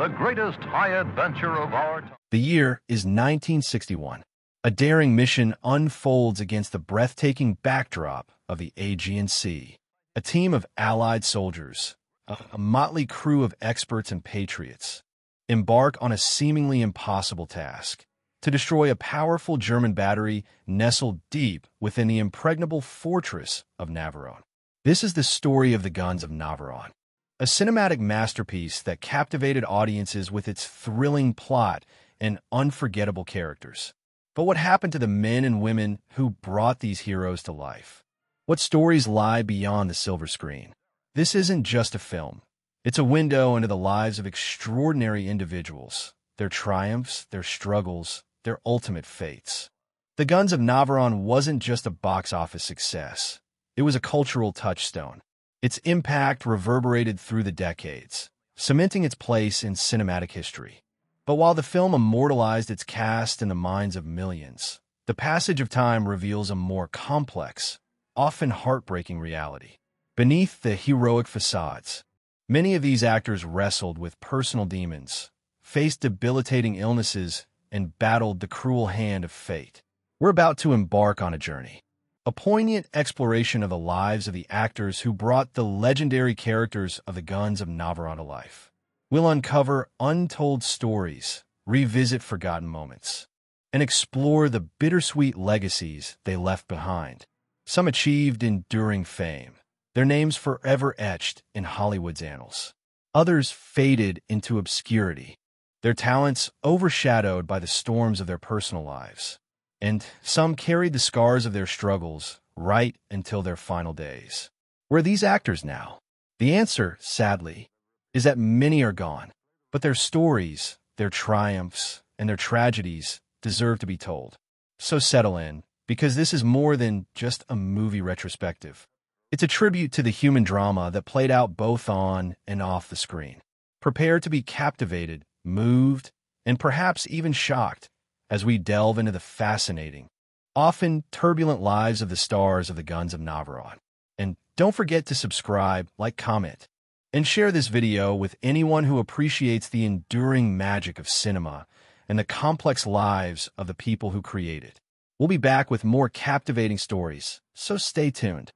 the greatest high adventure of our time. The year is 1961. A daring mission unfolds against the breathtaking backdrop of the Aegean Sea. A team of Allied soldiers, a motley crew of experts and patriots, embark on a seemingly impossible task: to destroy a powerful German battery nestled deep within the impregnable fortress of Navarone. This is the story of the Guns of Navarone, a cinematic masterpiece that captivated audiences with its thrilling plot and unforgettable characters. But what happened to the men and women who brought these heroes to life? What stories lie beyond the silver screen? This isn't just a film. It's a window into the lives of extraordinary individuals, their triumphs, their struggles, their ultimate fates. The Guns of Navarone wasn't just a box office success. It was a cultural touchstone. Its impact reverberated through the decades, cementing its place in cinematic history. But while the film immortalized its cast in the minds of millions, the passage of time reveals a more complex, often heartbreaking reality. Beneath the heroic facades, many of these actors wrestled with personal demons, faced debilitating illnesses, and battled the cruel hand of fate. We're about to embark on a journey, a poignant exploration of the lives of the actors who brought the legendary characters of the Guns of Navarone to life. We'll uncover untold stories, revisit forgotten moments, and explore the bittersweet legacies they left behind. Some achieved enduring fame, their names forever etched in Hollywood's annals. Others faded into obscurity, their talents overshadowed by the storms of their personal lives. And some carried the scars of their struggles right until their final days. Where are these actors now? The answer, sadly, is that many are gone, but their stories, their triumphs, and their tragedies deserve to be told. So settle in, because this is more than just a movie retrospective. It's a tribute to the human drama that played out both on and off the screen. Prepare to be captivated, moved, and perhaps even shocked as we delve into the fascinating, often turbulent lives of the stars of the Guns of Navarone. And don't forget to subscribe, like, comment, and share this video with anyone who appreciates the enduring magic of cinema and the complex lives of the people who create it. We'll be back with more captivating stories, so stay tuned.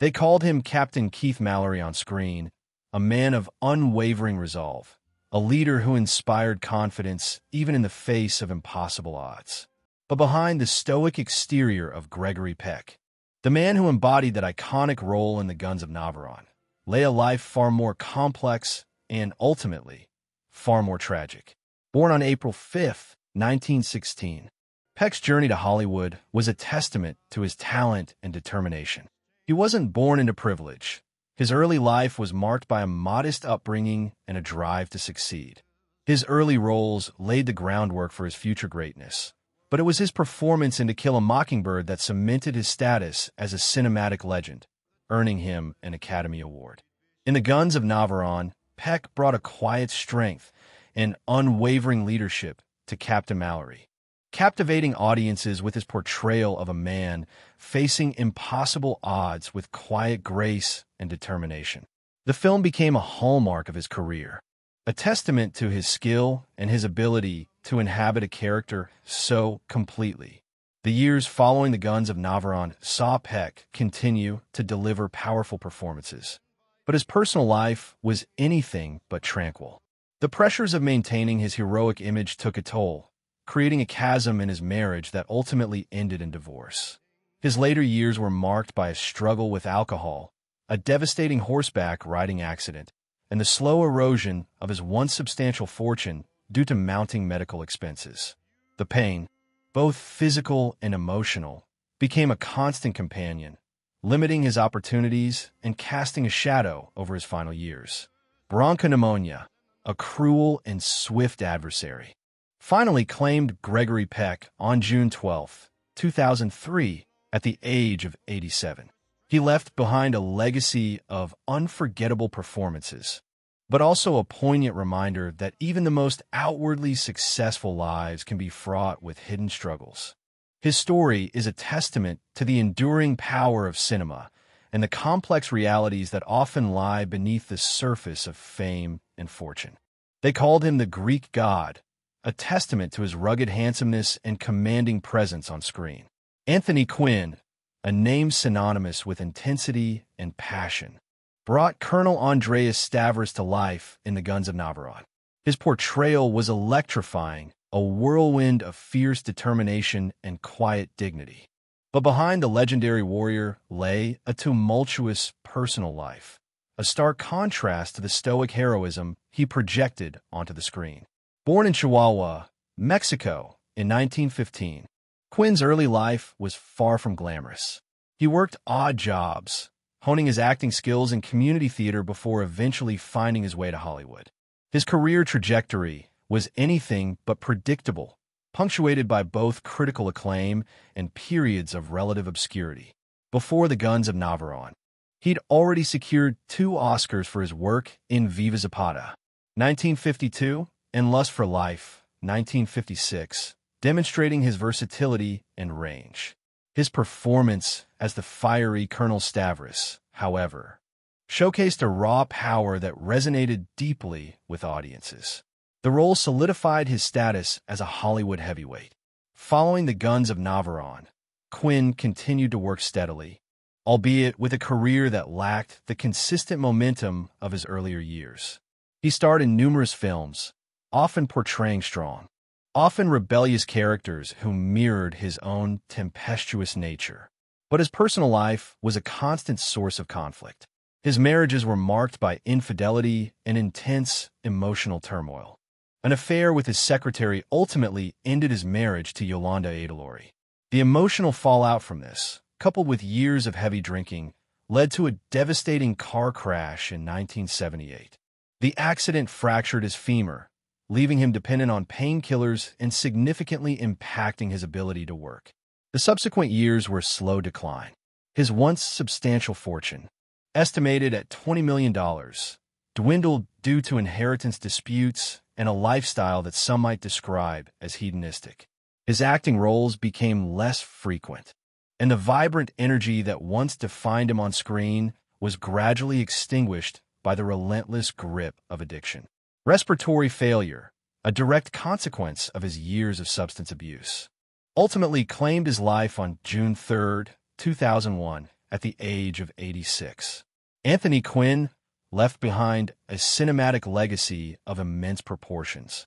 They called him Captain Keith Mallory on screen, a man of unwavering resolve, a leader who inspired confidence even in the face of impossible odds. But behind the stoic exterior of Gregory Peck, the man who embodied that iconic role in the Guns of Navarone, lay a life far more complex and, ultimately, far more tragic. Born on April 5, 1916, Peck's journey to Hollywood was a testament to his talent and determination. He wasn't born into privilege. His early life was marked by a modest upbringing and a drive to succeed. His early roles laid the groundwork for his future greatness, but it was his performance in To Kill a Mockingbird that cemented his status as a cinematic legend, earning him an Academy Award. In The Guns of Navarone, Peck brought a quiet strength and unwavering leadership to Captain Mallory, captivating audiences with his portrayal of a man facing impossible odds with quiet grace and determination. The film became a hallmark of his career, a testament to his skill and his ability to inhabit a character so completely. The years following The Guns of Navarone saw Peck continue to deliver powerful performances, but his personal life was anything but tranquil. The pressures of maintaining his heroic image took a toll, creating a chasm in his marriage that ultimately ended in divorce. His later years were marked by a struggle with alcohol, a devastating horseback riding accident, and the slow erosion of his once substantial fortune due to mounting medical expenses. The pain, both physical and emotional, became a constant companion, limiting his opportunities and casting a shadow over his final years. Bronchopneumonia, a cruel and swift adversary, finally claimed Gregory Peck on June 12, 2003, at the age of 87. He left behind a legacy of unforgettable performances, but also a poignant reminder that even the most outwardly successful lives can be fraught with hidden struggles. His story is a testament to the enduring power of cinema and the complex realities that often lie beneath the surface of fame and fortune. They called him the Greek god, a testament to his rugged handsomeness and commanding presence on screen. Anthony Quinn, a name synonymous with intensity and passion, brought Colonel Andreas Stavros to life in The Guns of Navarone. His portrayal was electrifying, a whirlwind of fierce determination and quiet dignity. But behind the legendary warrior lay a tumultuous personal life, a stark contrast to the stoic heroism he projected onto the screen. Born in Chihuahua, Mexico, in 1915, Quinn's early life was far from glamorous. He worked odd jobs, honing his acting skills in community theater before eventually finding his way to Hollywood. His career trajectory was anything but predictable, punctuated by both critical acclaim and periods of relative obscurity. Before The Guns of Navarone, he'd already secured 2 Oscars for his work in Viva Zapata, 1952, and Lust for Life, 1956, demonstrating his versatility and range. His performance as the fiery Colonel Stavros, however, showcased a raw power that resonated deeply with audiences. The role solidified his status as a Hollywood heavyweight. Following The Guns of Navarone, Quinn continued to work steadily, albeit with a career that lacked the consistent momentum of his earlier years. He starred in numerous films, often portraying strong, often rebellious characters who mirrored his own tempestuous nature. But his personal life was a constant source of conflict. His marriages were marked by infidelity and intense emotional turmoil. An affair with his secretary ultimately ended his marriage to Yolanda Adalori. The emotional fallout from this, coupled with years of heavy drinking, led to a devastating car crash in 1978. The accident fractured his femur, leaving him dependent on painkillers and significantly impacting his ability to work. The subsequent years were a slow decline. His once substantial fortune, estimated at $20 million, dwindled due to inheritance disputes and a lifestyle that some might describe as hedonistic. His acting roles became less frequent, and the vibrant energy that once defined him on screen was gradually extinguished by the relentless grip of addiction. Respiratory failure, a direct consequence of his years of substance abuse, ultimately claimed his life on June 3, 2001, at the age of 86. Anthony Quinn left behind a cinematic legacy of immense proportions,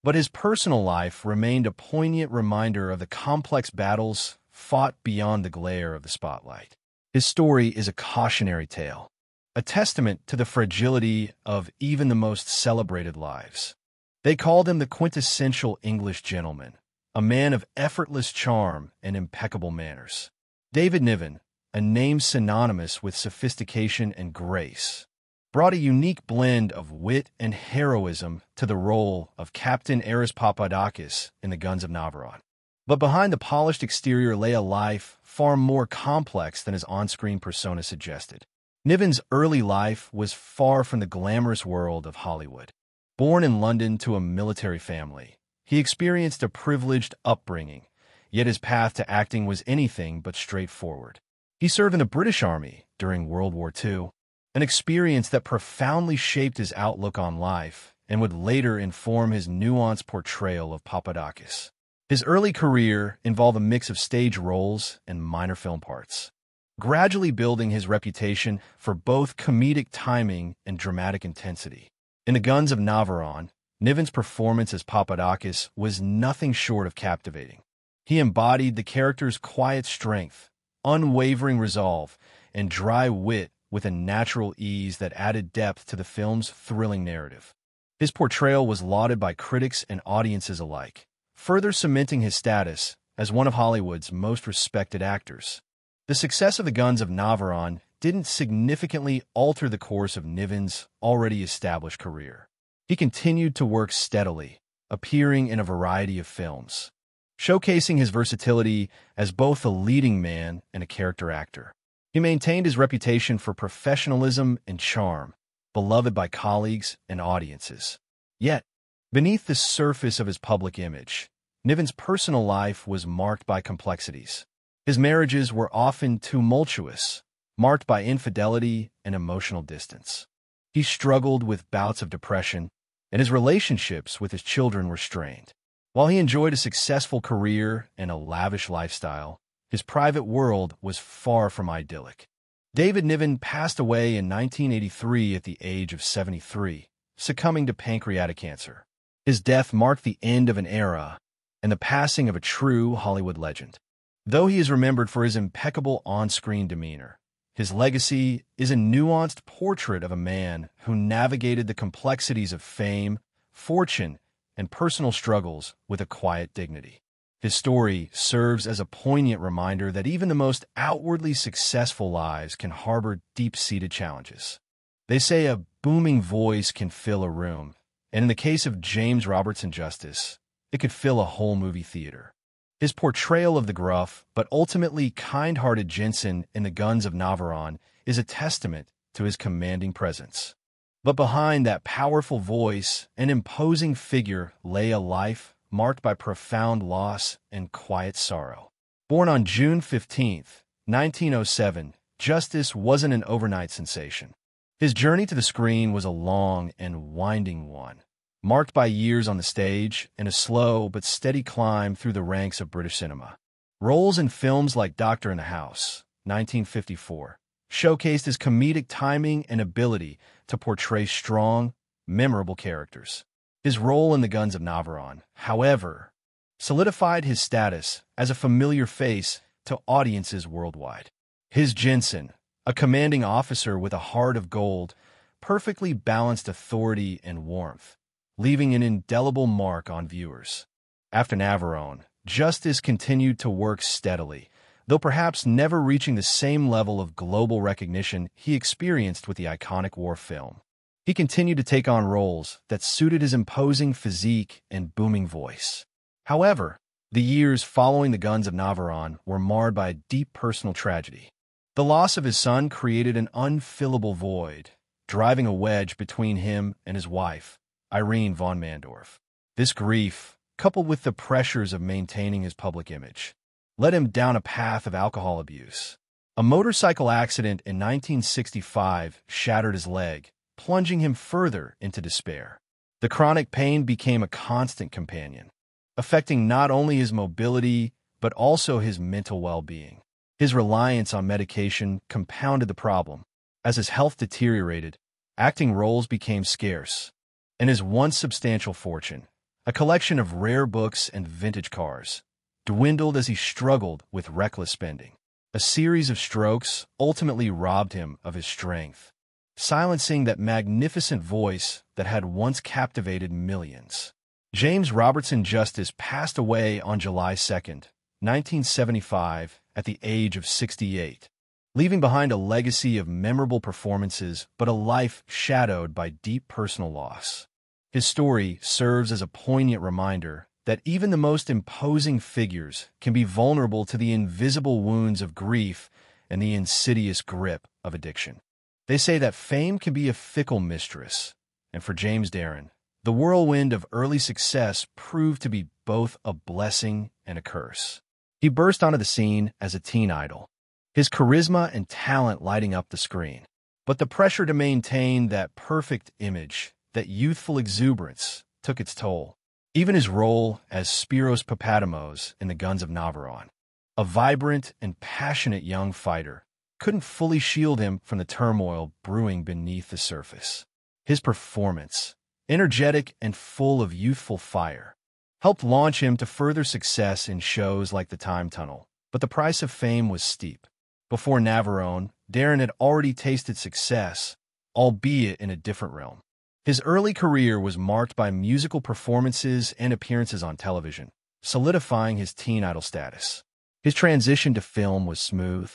but his personal life remained a poignant reminder of the complex battles fought beyond the glare of the spotlight. His story is a cautionary tale, a testament to the fragility of even the most celebrated lives. They called him the quintessential English gentleman, a man of effortless charm and impeccable manners. David Niven, a name synonymous with sophistication and grace, brought a unique blend of wit and heroism to the role of Captain Aris Papadakis in The Guns of Navarone. But behind the polished exterior lay a life far more complex than his on-screen persona suggested. Niven's early life was far from the glamorous world of Hollywood. Born in London to a military family, he experienced a privileged upbringing, yet his path to acting was anything but straightforward. He served in the British Army during World War II, an experience that profoundly shaped his outlook on life and would later inform his nuanced portrayal of Papadakis. His early career involved a mix of stage roles and minor film parts, gradually building his reputation for both comedic timing and dramatic intensity. In The Guns of Navarone, Niven's performance as Papadakis was nothing short of captivating. He embodied the character's quiet strength, unwavering resolve, and dry wit with a natural ease that added depth to the film's thrilling narrative. His portrayal was lauded by critics and audiences alike, further cementing his status as one of Hollywood's most respected actors. The success of The Guns of Navarone didn't significantly alter the course of Niven's already established career. He continued to work steadily, appearing in a variety of films, showcasing his versatility as both a leading man and a character actor. He maintained his reputation for professionalism and charm, beloved by colleagues and audiences. Yet, beneath the surface of his public image, Niven's personal life was marked by complexities. His marriages were often tumultuous, marked by infidelity and emotional distance. He struggled with bouts of depression, and his relationships with his children were strained. While he enjoyed a successful career and a lavish lifestyle, his private world was far from idyllic. David Niven passed away in 1983 at the age of 73, succumbing to pancreatic cancer. His death marked the end of an era and the passing of a true Hollywood legend. Though he is remembered for his impeccable on-screen demeanor, his legacy is a nuanced portrait of a man who navigated the complexities of fame, fortune, and personal struggles with a quiet dignity. His story serves as a poignant reminder that even the most outwardly successful lives can harbor deep-seated challenges. They say a booming voice can fill a room, and in the case of James Robertson Justice, it could fill a whole movie theater. His portrayal of the gruff but ultimately kind-hearted Jensen in The Guns of Navarone is a testament to his commanding presence. But behind that powerful voice and imposing figure lay a life marked by profound loss and quiet sorrow. Born on June 15, 1907, Justice wasn't an overnight sensation. His journey to the screen was a long and winding one, marked by years on the stage and a slow but steady climb through the ranks of British cinema. Roles in films like Doctor in the House, 1954, showcased his comedic timing and ability to portray strong, memorable characters. His role in The Guns of Navarone, however, solidified his status as a familiar face to audiences worldwide. His Jensen, a commanding officer with a heart of gold, perfectly balanced authority and warmth, leaving an indelible mark on viewers. After Navarone, Justice continued to work steadily, though perhaps never reaching the same level of global recognition he experienced with the iconic war film. He continued to take on roles that suited his imposing physique and booming voice. However, the years following The Guns of Navarone were marred by a deep personal tragedy. The loss of his son created an unfillable void, driving a wedge between him and his wife, Irene von Mandorf. This grief, coupled with the pressures of maintaining his public image, led him down a path of alcohol abuse. A motorcycle accident in 1965 shattered his leg, plunging him further into despair. The chronic pain became a constant companion, affecting not only his mobility but also his mental well-being. His reliance on medication compounded the problem. As his health deteriorated, acting roles became scarce, and his once substantial fortune, a collection of rare books and vintage cars, dwindled as he struggled with reckless spending. A series of strokes ultimately robbed him of his strength, silencing that magnificent voice that had once captivated millions. James Robertson Justice passed away on July 2, 1975, at the age of 68, leaving behind a legacy of memorable performances but a life shadowed by deep personal loss. His story serves as a poignant reminder that even the most imposing figures can be vulnerable to the invisible wounds of grief and the insidious grip of addiction. They say that fame can be a fickle mistress, and for James Darren, the whirlwind of early success proved to be both a blessing and a curse. He burst onto the scene as a teen idol, his charisma and talent lighting up the screen. But the pressure to maintain that perfect image, that youthful exuberance, took its toll. Even his role as Spiros Papademos in The Guns of Navarone, a vibrant and passionate young fighter, couldn't fully shield him from the turmoil brewing beneath the surface. His performance, energetic and full of youthful fire, helped launch him to further success in shows like The Time Tunnel, but the price of fame was steep. Before Navarone, Darren had already tasted success, albeit in a different realm. His early career was marked by musical performances and appearances on television, solidifying his teen idol status. His transition to film was smooth,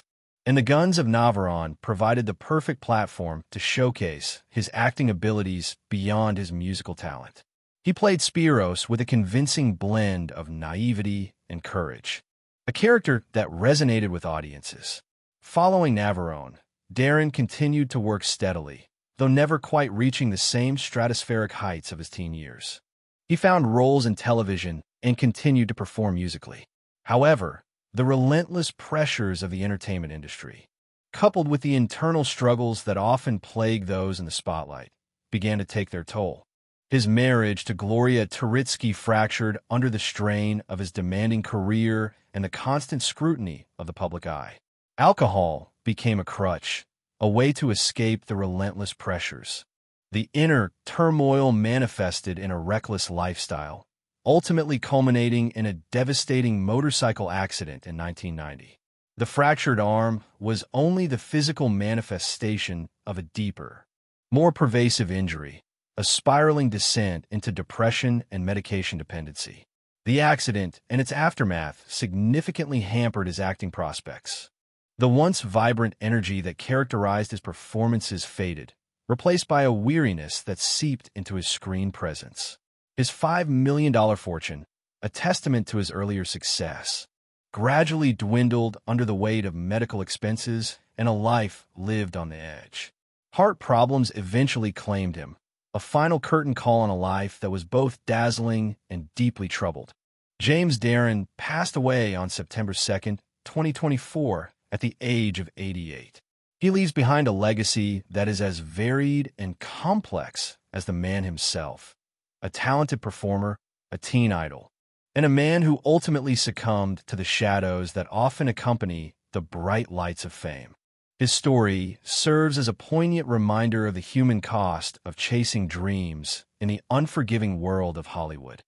and The Guns of Navarone provided the perfect platform to showcase his acting abilities beyond his musical talent. He played Spiros with a convincing blend of naivety and courage, a character that resonated with audiences. Following Navarone, Darren continued to work steadily, though never quite reaching the same stratospheric heights of his teen years. He found roles in television and continued to perform musically. However, the relentless pressures of the entertainment industry, coupled with the internal struggles that often plague those in the spotlight, began to take their toll. His marriage to Gloria Tragically fractured under the strain of his demanding career and the constant scrutiny of the public eye. Alcohol became a crutch, a way to escape the relentless pressures. The inner turmoil manifested in a reckless lifestyle, ultimately culminating in a devastating motorcycle accident in 1990. The fractured arm was only the physical manifestation of a deeper, more pervasive injury, a spiraling descent into depression and medication dependency. The accident and its aftermath significantly hampered his acting prospects. The once vibrant energy that characterized his performances faded, replaced by a weariness that seeped into his screen presence. His $5 million fortune, a testament to his earlier success, gradually dwindled under the weight of medical expenses and a life lived on the edge. Heart problems eventually claimed him, a final curtain call on a life that was both dazzling and deeply troubled. James Darren passed away on September 2, 2024, at the age of 88. He leaves behind a legacy that is as varied and complex as the man himself, a talented performer, a teen idol, and a man who ultimately succumbed to the shadows that often accompany the bright lights of fame. His story serves as a poignant reminder of the human cost of chasing dreams in the unforgiving world of Hollywood.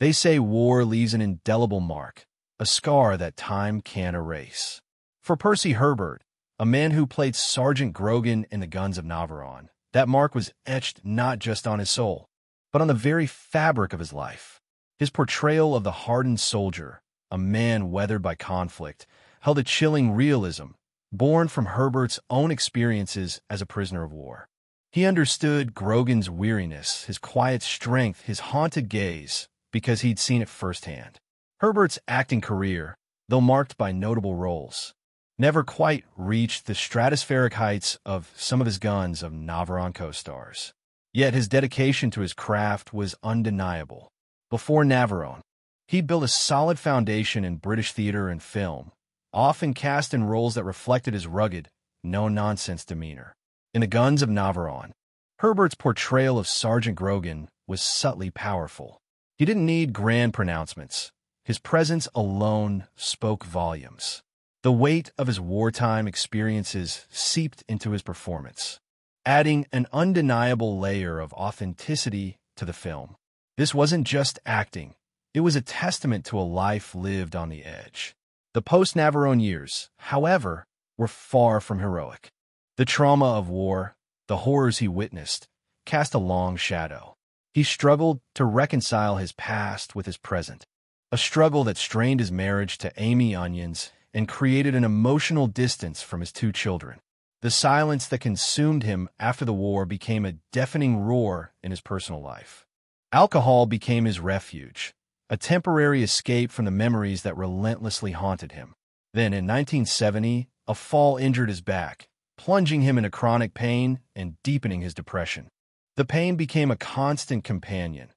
They say war leaves an indelible mark, a scar that time can't erase. For Percy Herbert, a man who played Sergeant Grogan in The Guns of Navarone, that mark was etched not just on his soul, but on the very fabric of his life. His portrayal of the hardened soldier, a man weathered by conflict, held a chilling realism, born from Herbert's own experiences as a prisoner of war. He understood Grogan's weariness, his quiet strength, his haunted gaze, because he'd seen it firsthand. Herbert's acting career, though marked by notable roles, never quite reached the stratospheric heights of some of his Guns of Navarone co-stars. Yet his dedication to his craft was undeniable. Before Navarone, he'd built a solid foundation in British theater and film, often cast in roles that reflected his rugged, no-nonsense demeanor. In The Guns of Navarone, Herbert's portrayal of Sergeant Grogan was subtly powerful. He didn't need grand pronouncements. His presence alone spoke volumes. The weight of his wartime experiences seeped into his performance, adding an undeniable layer of authenticity to the film. This wasn't just acting. It was a testament to a life lived on the edge. The post-Navarone years, however, were far from heroic. The trauma of war, the horrors he witnessed, cast a long shadow. He struggled to reconcile his past with his present, a struggle that strained his marriage to Amy Onions and created an emotional distance from his two children. The silence that consumed him after the war became a deafening roar in his personal life. Alcohol became his refuge, a temporary escape from the memories that relentlessly haunted him. Then, in 1970, a fall injured his back, plunging him into chronic pain and deepening his depression. The pain became a constant companion,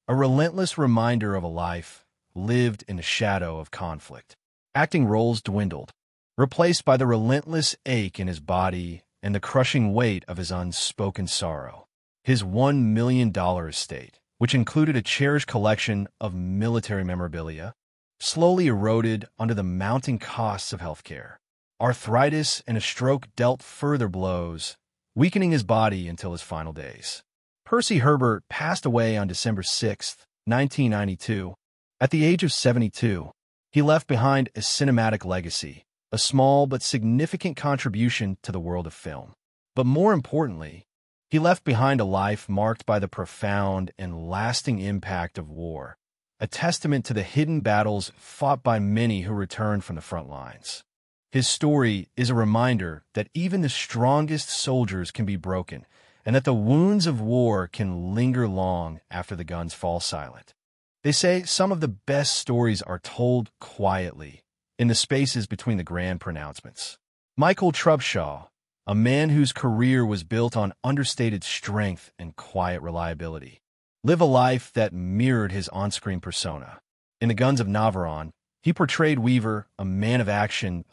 a relentless reminder of a life lived in the shadow of conflict. Acting roles dwindled, replaced by the relentless ache in his body and the crushing weight of his unspoken sorrow. His $1 million estate, which included a cherished collection of military memorabilia, slowly eroded under the mounting costs of healthcare. Arthritis and a stroke dealt further blows, weakening his body until his final days. Percy Herbert passed away on December 6, 1992. At the age of 72, he left behind a cinematic legacy, a small but significant contribution to the world of film. But more importantly, he left behind a life marked by the profound and lasting impact of war, a testament to the hidden battles fought by many who returned from the front lines. His story is a reminder that even the strongest soldiers can be broken, and that the wounds of war can linger long after the guns fall silent. They say some of the best stories are told quietly, in the spaces between the grand pronouncements. Michael Trubshaw, a man whose career was built on understated strength and quiet reliability, lived a life that mirrored his on-screen persona. In The Guns of Navarone, he portrayed Weaver, a man of action,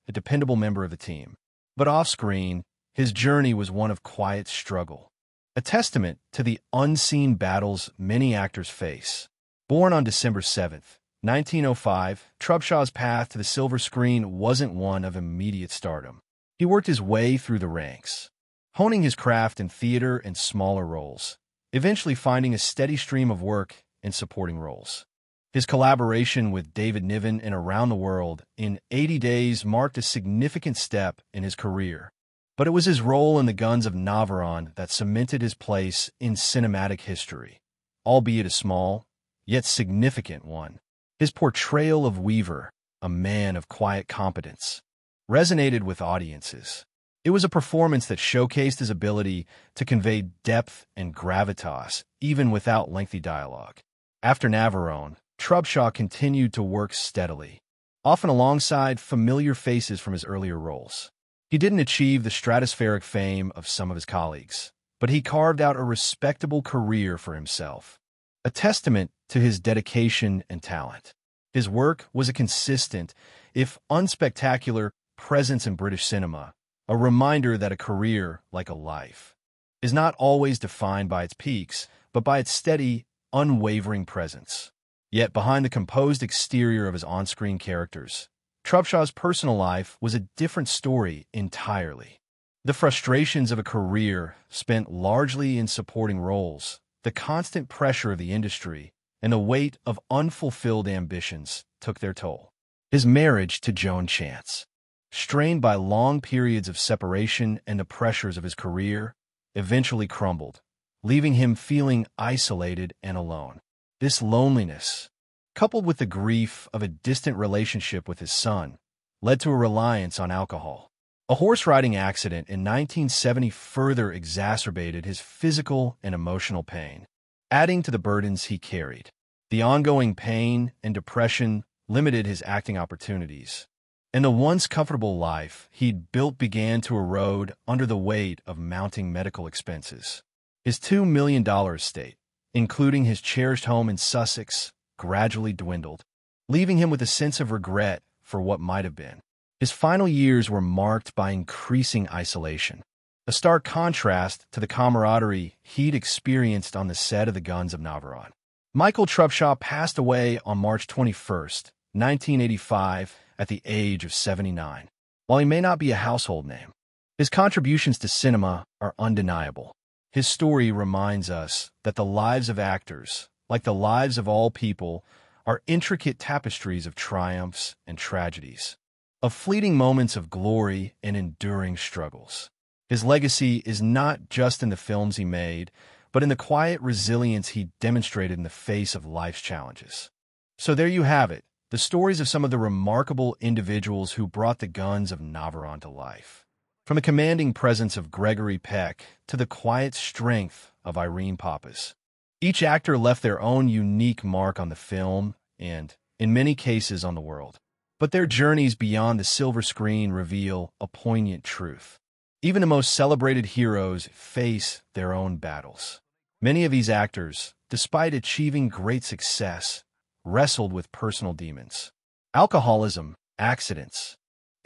a dependable member of the team. But off-screen, his journey was one of quiet struggle. a testament to the unseen battles many actors face. Born on December 7th, 1905, Trubshaw's path to the silver screen wasn't one of immediate stardom. He worked his way through the ranks, honing his craft in theater and smaller roles, eventually finding a steady stream of work in supporting roles. His collaboration with David Niven in Around the World in 80 Days marked a significant step in his career. But it was his role in The Guns of Navarone that cemented his place in cinematic history, albeit a small, yet significant one. His portrayal of Weaver, a man of quiet competence, resonated with audiences. It was a performance that showcased his ability to convey depth and gravitas, even without lengthy dialogue. After Navarone, Trubshaw continued to work steadily, often alongside familiar faces from his earlier roles. He didn't achieve the stratospheric fame of some of his colleagues, but he carved out a respectable career for himself, a testament to his dedication and talent. His work was a consistent, if unspectacular, presence in British cinema, a reminder that a career, like a life, is not always defined by its peaks, but by its steady, unwavering presence. Yet behind the composed exterior of his on-screen characters, Trubshaw's personal life was a different story entirely. The frustrations of a career spent largely in supporting roles, the constant pressure of the industry, and the weight of unfulfilled ambitions took their toll. His marriage to Joan Chance, strained by long periods of separation and the pressures of his career, eventually crumbled, leaving him feeling isolated and alone. This loneliness, coupled with the grief of a distant relationship with his son, led to a reliance on alcohol. A horse riding accident in 1970 further exacerbated his physical and emotional pain, adding to the burdens he carried. The ongoing pain and depression limited his acting opportunities, and the once comfortable life he'd built began to erode under the weight of mounting medical expenses. His $2 million estate, including his cherished home in Sussex, gradually dwindled, leaving him with a sense of regret for what might have been. His final years were marked by increasing isolation, a stark contrast to the camaraderie he'd experienced on the set of The Guns of Navarone. Michael Trubshaw passed away on March 21st, 1985, at the age of 79. While he may not be a household name, his contributions to cinema are undeniable. His story reminds us that the lives of actors, like the lives of all people, are intricate tapestries of triumphs and tragedies, of fleeting moments of glory and enduring struggles. His legacy is not just in the films he made, but in the quiet resilience he demonstrated in the face of life's challenges. So there you have it, the stories of some of the remarkable individuals who brought the Guns of Navarone to life. From the commanding presence of Gregory Peck to the quiet strength of Irene Pappas, each actor left their own unique mark on the film and, in many cases, on the world. But their journeys beyond the silver screen reveal a poignant truth. Even the most celebrated heroes face their own battles. Many of these actors, despite achieving great success, wrestled with personal demons. Alcoholism, accidents,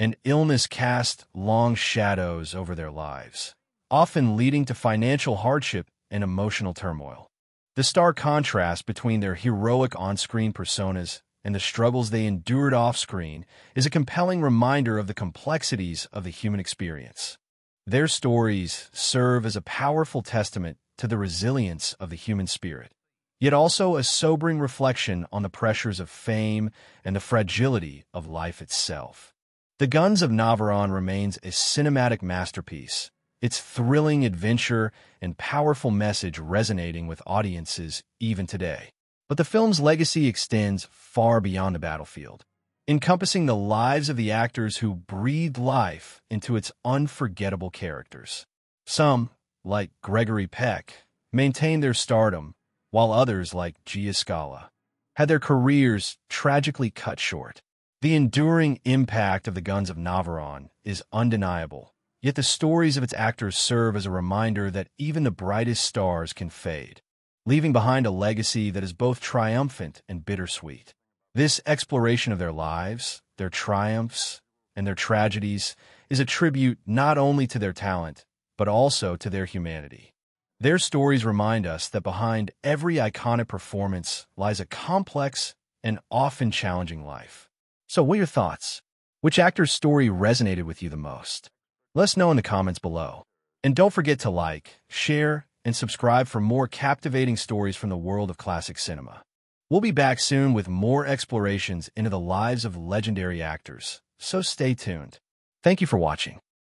and illness cast long shadows over their lives, often leading to financial hardship and emotional turmoil. The stark contrast between their heroic on-screen personas and the struggles they endured off-screen is a compelling reminder of the complexities of the human experience. Their stories serve as a powerful testament to the resilience of the human spirit, yet also a sobering reflection on the pressures of fame and the fragility of life itself. The Guns of Navarone remains a cinematic masterpiece, its thrilling adventure and powerful message resonating with audiences even today. But the film's legacy extends far beyond the battlefield, encompassing the lives of the actors who breathed life into its unforgettable characters. Some, like Gregory Peck, maintained their stardom, while others, like Gia Scala, had their careers tragically cut short. The enduring impact of The Guns of Navarone is undeniable, yet the stories of its actors serve as a reminder that even the brightest stars can fade, leaving behind a legacy that is both triumphant and bittersweet. This exploration of their lives, their triumphs, and their tragedies is a tribute not only to their talent, but also to their humanity. Their stories remind us that behind every iconic performance lies a complex and often challenging life. So what are your thoughts? Which actor's story resonated with you the most? Let us know in the comments below. And don't forget to like, share, and subscribe for more captivating stories from the world of classic cinema. We'll be back soon with more explorations into the lives of legendary actors, so stay tuned. Thank you for watching.